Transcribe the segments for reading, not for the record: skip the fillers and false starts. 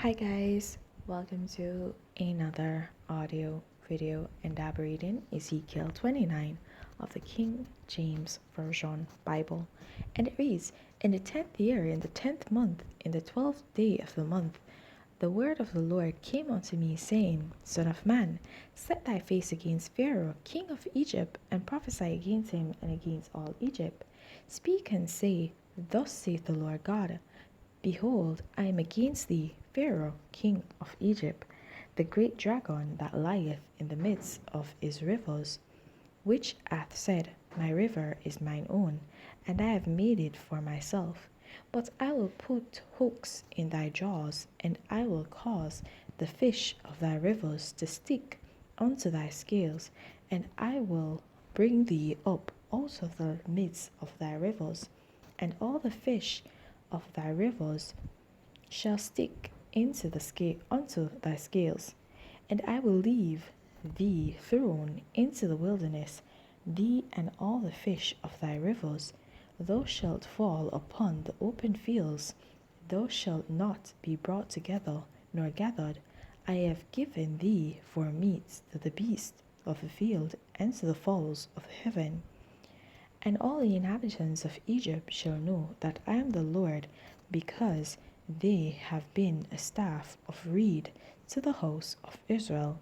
Hi guys, welcome to another audio video elaborating Ezekiel 29 of the King James Version Bible. And it reads, "In the 10th year, in the 10th month, in the 12th day of the month, the word of the Lord came unto me, saying, Son of man, set thy face against Pharaoh, king of Egypt, and prophesy against him and against all Egypt. Speak and say, Thus saith the Lord God, Behold, I am against thee, Pharaoh, king of Egypt, the great dragon that lieth in the midst of his rivers, which hath said, My river is mine own, and I have made it for myself. But I will put hooks in thy jaws, and I will cause the fish of thy rivers to stick unto thy scales, and I will bring thee up out of the midst of thy rivers, and all the fish of thy rivers shall stick into the scale unto thy scales, and I will leave thee thrown into the wilderness, thee and all the fish of thy rivers. Thou shalt fall upon the open fields, thou shalt not be brought together nor gathered. I have given thee for meat to the beasts of the field and to the fowls of heaven. And all the inhabitants of Egypt shall know that I am the Lord, because they have been a staff of reed to the house of Israel.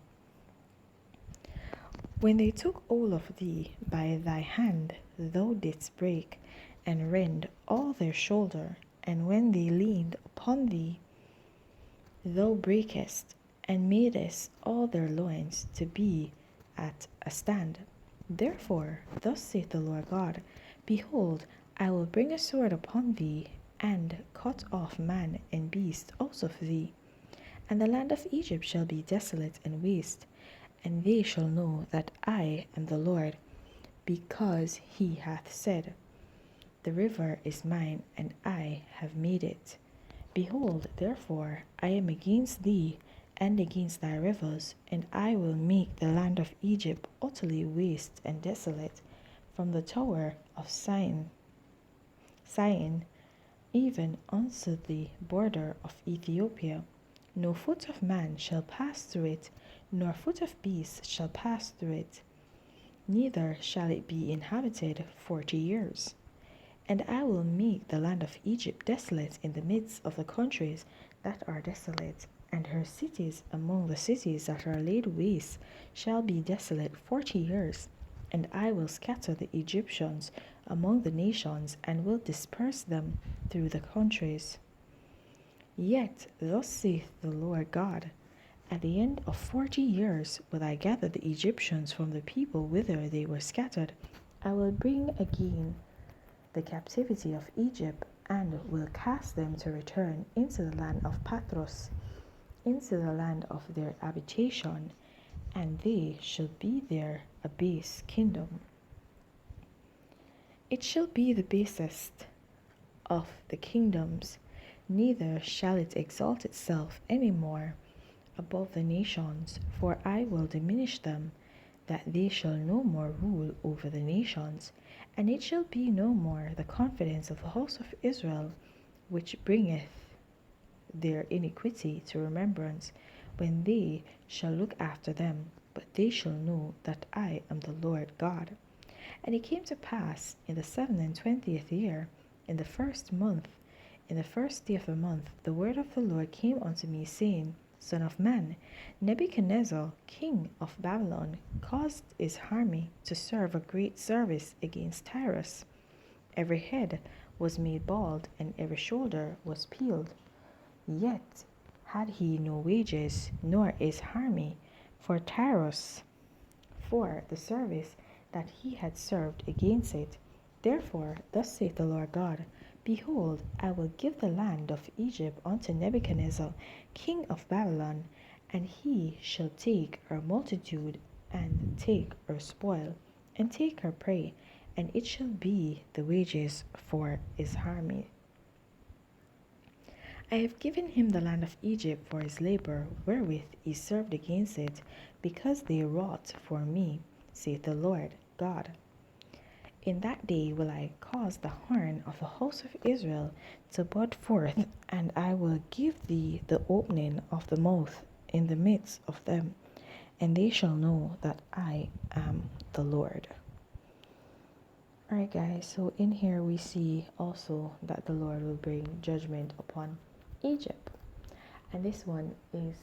When they took hold of thee by thy hand, thou didst break and rend all their shoulder, and when they leaned upon thee, thou breakest and madest all their loins to be at a stand. Therefore, thus saith the Lord God, Behold, I will bring a sword upon thee, and cut off man and beast out of thee. And the land of Egypt shall be desolate and waste, and they shall know that I am the Lord, because he hath said, The river is mine, and I have made it. Behold, therefore, I am against thee, and against thy rivers, and I will make the land of Egypt utterly waste and desolate, from the tower of Sion, even unto the border of Ethiopia. No foot of man shall pass through it, nor foot of beast shall pass through it, neither shall it be inhabited 40 years. And I will make the land of Egypt desolate in the midst of the countries that are desolate, and her cities among the cities that are laid waste shall be desolate 40 years. And I will scatter the Egyptians among the nations, and will disperse them through the countries. Yet thus saith the Lord God, At the end of 40 years will I gather the Egyptians from the people whither they were scattered. I will bring again the captivity of Egypt, and will cast them to return into the land of Pathros, into the land of their habitation, and they shall be there a base kingdom. It shall be the basest of the kingdoms, neither shall it exalt itself any more above the nations, for I will diminish them, that they shall no more rule over the nations. And it shall be no more the confidence of the house of Israel, which bringeth their iniquity to remembrance, when they shall look after them, but they shall know that I am the Lord God. And it came to pass in the 27th year, in the first month, in the first day of the month, the word of the Lord came unto me, saying, Son of man, Nebuchadnezzar, king of Babylon, caused his army to serve a great service against Tyrus. Every head was made bald, and every shoulder was peeled. Yet had he no wages, nor his army, for Tyrus, for the service that he had served against it. Therefore, thus saith the Lord God, Behold, I will give the land of Egypt unto Nebuchadnezzar, king of Babylon, and he shall take her multitude, and take her spoil, and take her prey, and it shall be the wages for his army. I have given him the land of Egypt for his labor, wherewith he served against it, because they wrought for me, saith the Lord God. In that day will I cause the horn of the house of Israel to bud forth, and I will give thee the opening of the mouth in the midst of them, and they shall know that I am the Lord. Alright, guys, so in here we see also that the Lord will bring judgment upon Egypt. And this one is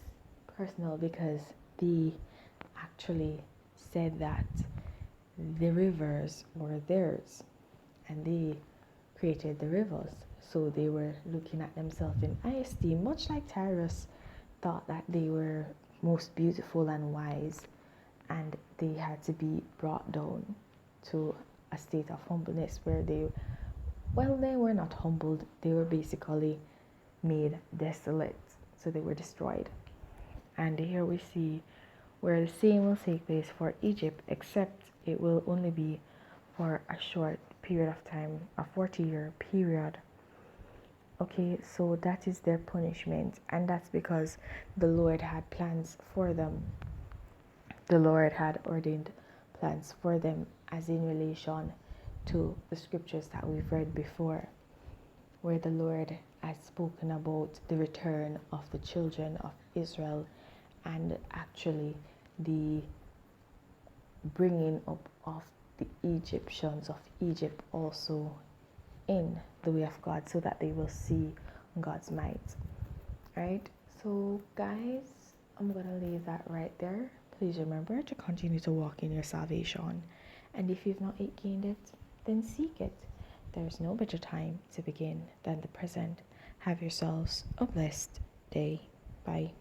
personal because they actually said that the rivers were theirs and they created the rivers. So they were looking at themselves in high esteem, much like Tyrus thought that they were most beautiful and wise, and they had to be brought down to a state of humbleness where they were not humbled, they were basically made desolate, so they were destroyed. And here we see where the same will take place for Egypt, except it will only be for a short period of time, a 40-year period. Okay, so that is their punishment, and that's because the Lord had plans for them. The Lord had ordained plans for them, as in relation to the scriptures that we've read before, where the Lord has spoken about the return of the children of Israel and actually the bringing up of the Egyptians of Egypt also in the way of God, so that they will see God's might. Right? So guys, I'm gonna leave that right there. Please remember to continue to walk in your salvation, and if you've not yet gained it, then seek it. There's no better time to begin than the present. Have yourselves a blessed day. Bye.